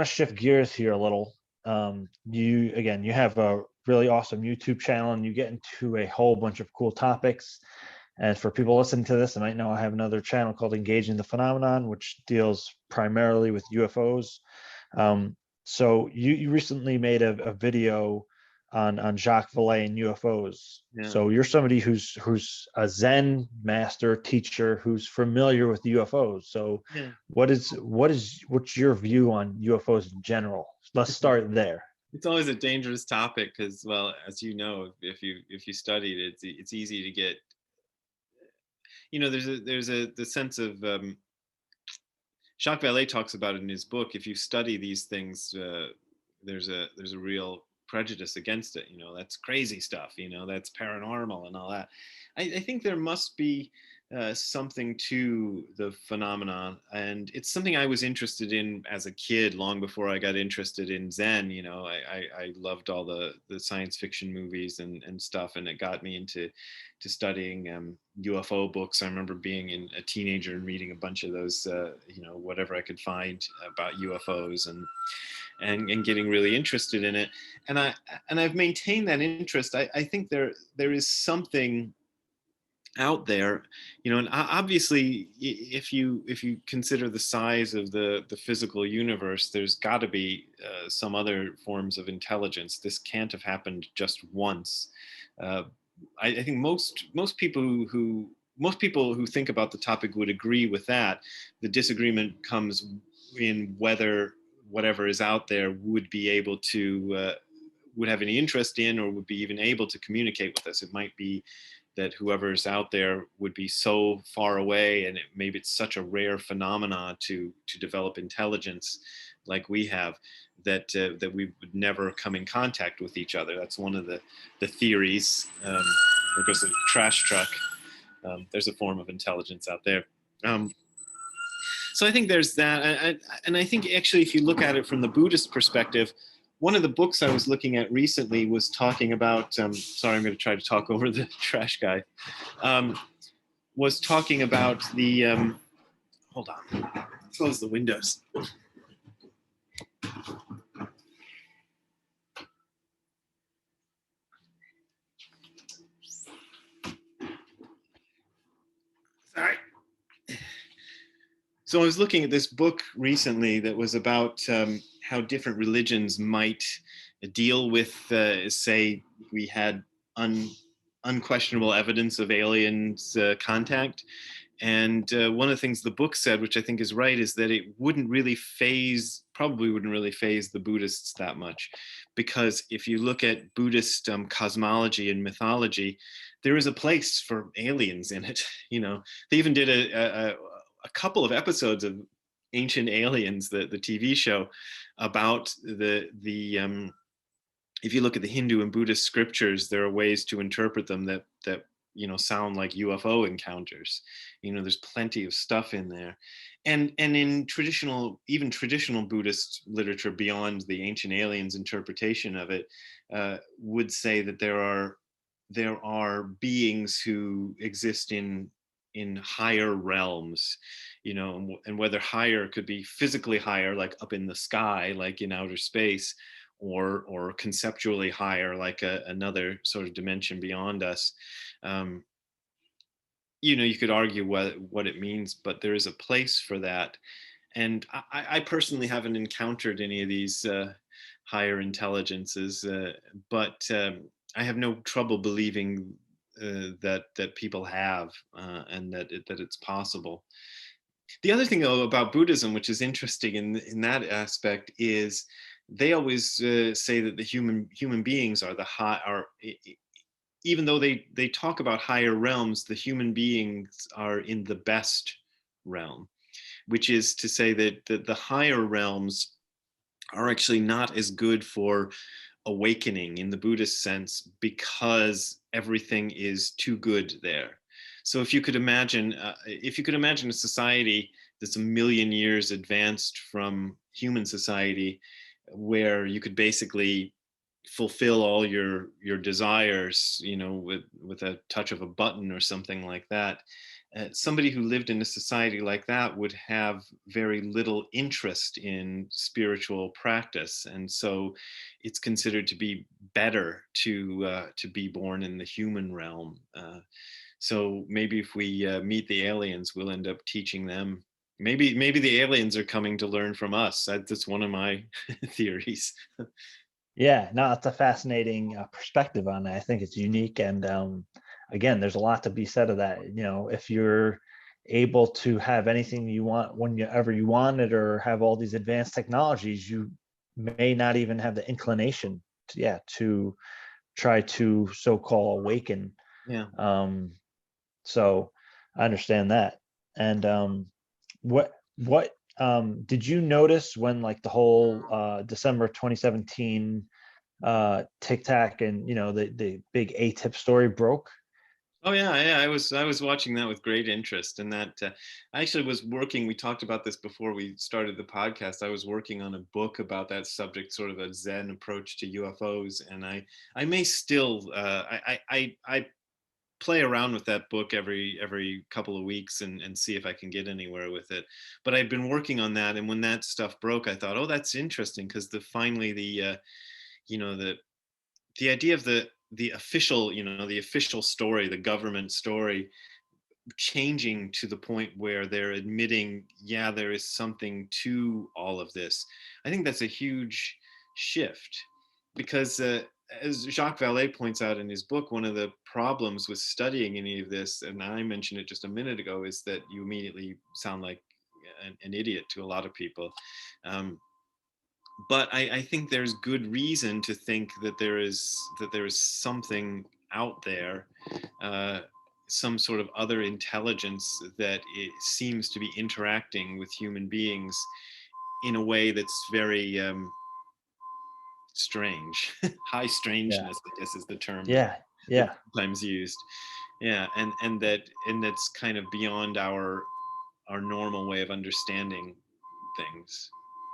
want to shift gears here a little. You have a really awesome YouTube channel, and you get into a whole bunch of cool topics. And for people listening to this, they might know I have another channel called Engaging the Phenomenon, which deals primarily with UFOs. So you recently made a video on Jacques Vallée and UFOs. Yeah. So you're somebody who's a Zen master teacher who's familiar with UFOs. So Yeah. what's your view on UFOs in general? Let's start there. It's always a dangerous topic because, well, as you know, if you studied it, it's easy to get. There's the sense of Jacques Vallée talks about it in his book. If you study these things, there's a real prejudice against it. That's crazy stuff. That's paranormal and all that. I think there must be something to the phenomenon, and it's something I was interested in as a kid, long before I got interested in Zen. I loved all the science fiction movies and stuff, and it got me into studying UFO books. I remember being a teenager and reading a bunch of those, whatever I could find about UFOs, and getting really interested in it. And I've maintained that interest. I think there is something out there, and obviously, if you consider the size of the physical universe, there's got to be some other forms of intelligence. This can't have happened just once. I think most people who think about the topic would agree with that. The disagreement comes in whether whatever is out there would be able to would have any interest in, or would be even able to communicate with us. It might be that whoever's out there would be so far away, and maybe it's such a rare phenomena to develop intelligence like we have, that we would never come in contact with each other. That's one of the theories. There goes a trash truck. There's a form of intelligence out there. So I think there's that. And I think actually, if you look at it from the Buddhist perspective, one of the books I was looking at recently was talking about, sorry, I'm going to try to talk over the trash guy, was talking about the, hold on, close the windows. Sorry. So I was looking at this book recently that was about how different religions might deal with, say, we had unquestionable evidence of aliens contact. And one of the things the book said, which I think is right, is that it probably wouldn't really phase the Buddhists that much. Because if you look at Buddhist cosmology and mythology, there is a place for aliens in it. They even did a couple of episodes of Ancient Aliens, the TV show, about if you look at the Hindu and Buddhist scriptures, there are ways to interpret them that sound like UFO encounters. There's plenty of stuff in there, and in traditional Buddhist literature, beyond the Ancient Aliens interpretation of it, would say that there are beings who exist in higher realms, and whether higher could be physically higher, like up in the sky, like in outer space, or conceptually higher, like another sort of dimension beyond us. You could argue what it means, but there is a place for that. And I personally haven't encountered any of these higher intelligences, but I have no trouble believing that people have, and that it's possible. The other thing, though, about Buddhism, which is interesting in that aspect, is they always say that the human beings are even though they talk about higher realms, the human beings are in the best realm, which is to say that the higher realms are actually not as good for awakening in the Buddhist sense, because everything is too good there. So if you could imagine a society that's 1 million years advanced from human society, where you could basically fulfill all your desires, with a touch of a button or something like that, somebody who lived in a society like that would have very little interest in spiritual practice, and so it's considered to be better to be born in the human realm. So maybe if we meet the aliens, we'll end up teaching them. Maybe the aliens are coming to learn from us. That's one of my theories. Yeah, no, it's a fascinating perspective on it. I think it's unique, and again, there's a lot to be said of that. You know, if you're able to have anything you want whenever you want it, or have all these advanced technologies, you may not even have the inclination to, yeah, to try to so-called awaken. Yeah. Um, so I understand that. And what did you notice when like the whole December 2017 TikTok and the big ATIP story broke? Oh yeah, yeah. I was watching that with great interest, and that I actually was working. We talked about this before we started the podcast. I was working on a book about that subject, sort of a Zen approach to UFOs, and I may still I play around with that book every couple of weeks and see if I can get anywhere with it. But I'd been working on that, and when that stuff broke, I thought, oh, that's interesting, because finally you know the idea of the official, the official story, the government story, changing to the point where they're admitting, yeah, there is something to all of this. I think that's a huge shift, because as Jacques Vallée points out in his book, one of the problems with studying any of this, and I mentioned it just a minute ago, is that you immediately sound like an idiot to a lot of people. Um, but I think there's good reason to think that there is something out there, uh, some sort of other intelligence that it seems to be interacting with human beings in a way that's very strange. High Yeah, strangeness, I guess, is the term yeah, that's yeah, sometimes used. Yeah, and that's kind of beyond our normal way of understanding things.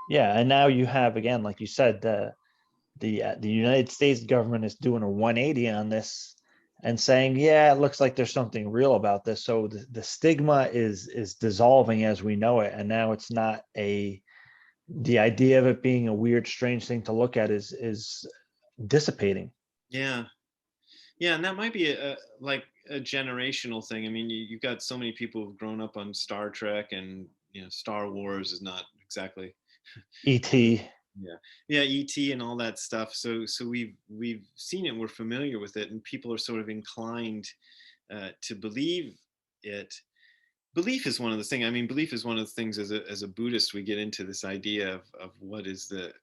yeah. And now you have, again, like you said, the United States government is doing a 180 on this and saying, yeah, it looks like there's something real about this. So the stigma is dissolving as we know it, and now it's not a the idea of it being a weird, strange thing to look at is dissipating. Yeah. Yeah, and that might be like a generational thing. I mean, you've got so many people who've grown up on Star Trek, and Star Wars is not exactly. ET. Yeah, yeah, ET and all that stuff. So we've seen it, we're familiar with it, and people are sort of inclined to believe it. Belief is one of the things. I mean, belief is one of the things, as a Buddhist, we get into this idea of what is the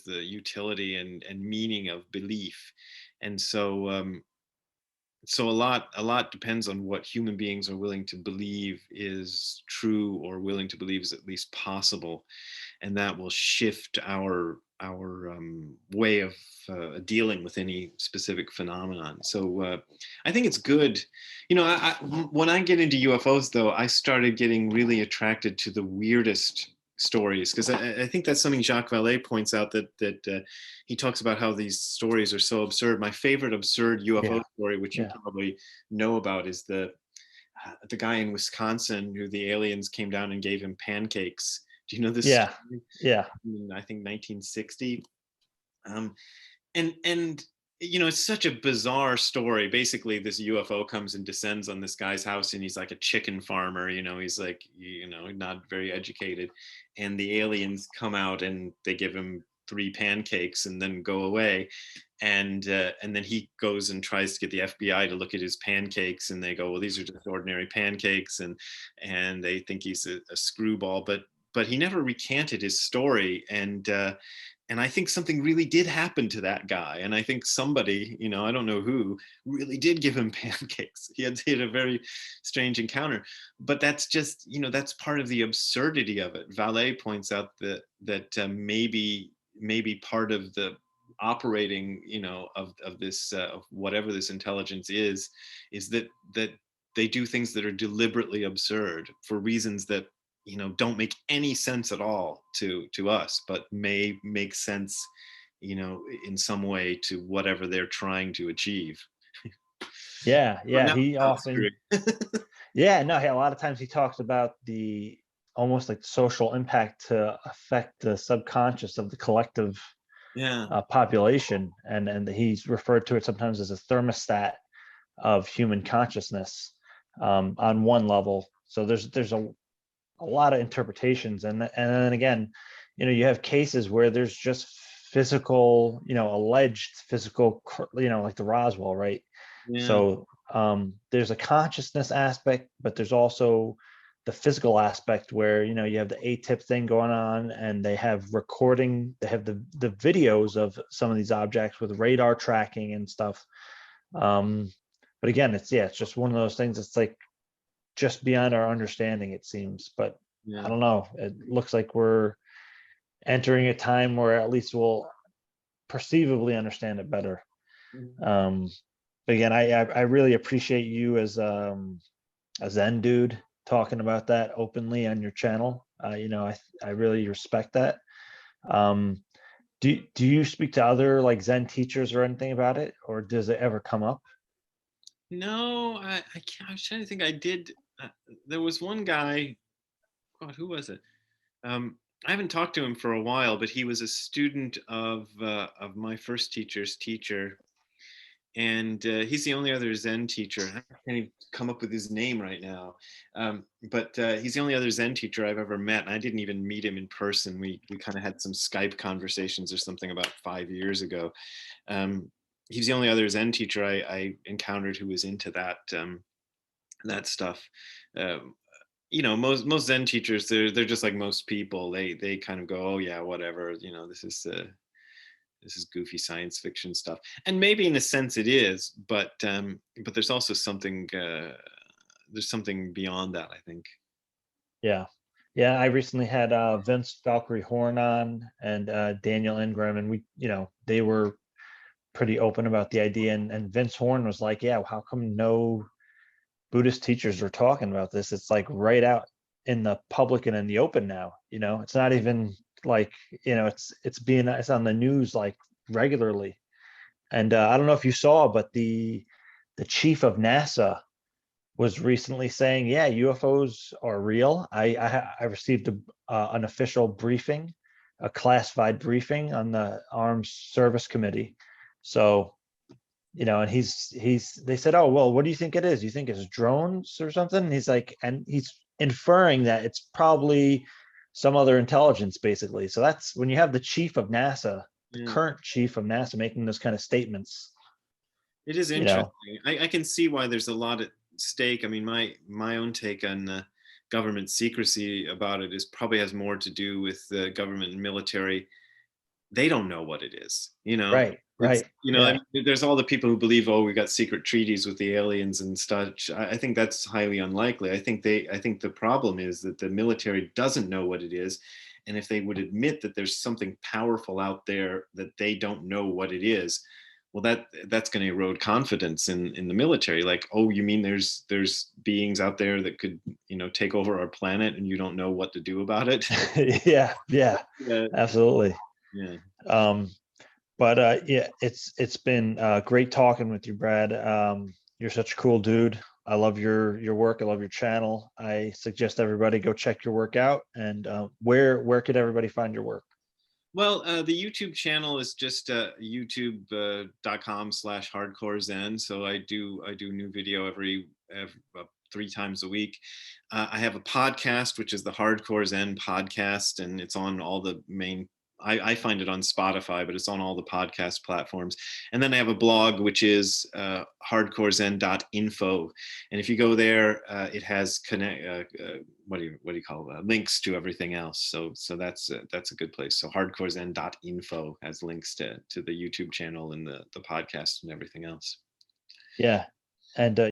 utility and meaning of belief. And so a lot depends on what human beings are willing to believe is true, or willing to believe is at least possible, and that will shift our way of dealing with any specific phenomenon. So I think it's good. When I get into UFOs, though, I started getting really attracted to the weirdest stories, because I think that's something Jacques Vallée points out, that he talks about how these stories are so absurd. My favorite absurd UFO Yeah, story, which you yeah, probably know about, is the guy in Wisconsin who the aliens came down and gave him pancakes. Do you know this yeah, story? yeah, In, I think, 1960. Um, and it's such a bizarre story. Basically, this UFO comes and descends on this guy's house, and he's like a chicken farmer. He's like, not very educated, and the aliens come out and they give him three pancakes and then go away. And then he goes and tries to get the FBI to look at his pancakes, and they go, well, these are just ordinary pancakes, and they think he's a screwball, but he never recanted his story. And I think something really did happen to that guy. And I think somebody, I don't know who, really did give him pancakes. He had a very strange encounter. But that's just, that's part of the absurdity of it. Vallée points out that maybe part of the operating, of this, of whatever this intelligence is that they do things that are deliberately absurd for reasons that don't make any sense at all to us, but may make sense in some way to whatever they're trying to achieve. Yeah, But yeah. now He it's often, yeah, no, a lot of times he talks about the almost like social impact to affect the subconscious of the collective yeah, population, and he's referred to it sometimes as a thermostat of human consciousness on one level. So there's a lot of interpretations, and then again, you have cases where there's just physical, alleged physical, like the Roswell, right? yeah, So there's a consciousness aspect, but there's also the physical aspect where you have the ATIP thing going on, and they have recording, they have the videos of some of these objects with radar tracking and stuff. But again, it's just one of those things. It's like just beyond our understanding, it seems. But I yeah. don't know. It looks like we're entering a time where at least we'll perceivably understand it better. Mhm. Um, but again, I really appreciate you as a Zen dude talking about that openly on your channel. I really respect that. Um, do you speak to other like Zen teachers or anything about it, or does it ever come up? No, I can't. I was trying to think. I did. Uh, there was one guy. God, who was it? I haven't talked to him for a while, but he was a student of my first teacher's teacher, and he's the only other Zen teacher. I can't even come up with his name right now, but he's the only other Zen teacher I've ever met, and I didn't even meet him in person. We kind of had some Skype conversations or something about 5 years ago. Um, he's the only other Zen teacher I encountered who was into that stuff. Um, most Zen teachers, they're just like most people. They kind of go, oh yeah, whatever. This is goofy science fiction stuff, and maybe in a sense it is, but there's something beyond that, I think. Yeah. Yeah, I recently had Vince Valkyrie Horn on, and Daniel Ingram, and they were pretty open about the idea, and Vince Horn was like, yeah, how come no Buddhist teachers are talking about this? It's like right out in the public and in the open now. It's not even like, it's on the news like regularly. And I don't know if you saw, but the chief of NASA was recently saying, yeah, UFOs are real. I received an official briefing, a classified briefing on the Armed Service Committee. So, and they said, oh, well, what do you think it is? You think it's drones or something? And he's like, and he's inferring that it's probably some other intelligence, basically. So that's when you have the chief of NASA, the Yeah, current chief of NASA, making those kind of statements, it is you know. interesting. I can see why there's a lot at stake. I mean, my own take on government secrecy about it is probably has more to do with the government and military. They don't know what it is. Right, It's right. I Yeah, mean, there's all the people who believe, oh, we got secret treaties with the aliens and such. I think that's highly unlikely. I think the problem is that the military doesn't know what it is, and if they would admit that there's something powerful out there that they don't know what it is, well, that's going to erode confidence in the military. Like, oh, you mean there's beings out there that could take over our planet, and you don't know what to do about it? yeah, yeah, Yeah, absolutely. yeah. Um, but yeah, it's been great talking with you, Brad. You're such a cool dude. I love your work. I love your channel. I suggest everybody go check your work out. And where could everybody find your work? Well, the YouTube channel is just youtube.com/hardcore zen. So I do new video every 3 times a week. I have a podcast, which is the Hardcore Zen podcast, and it's on all the main. I find it on Spotify, but it's on all the podcast platforms. And then I have a blog, which is hardcorezen.info. And if you go there, it has what do you call that? Links to everything else. So that's a good place. So hardcorezen.info has links to the YouTube channel and the podcast and everything else. Yeah, and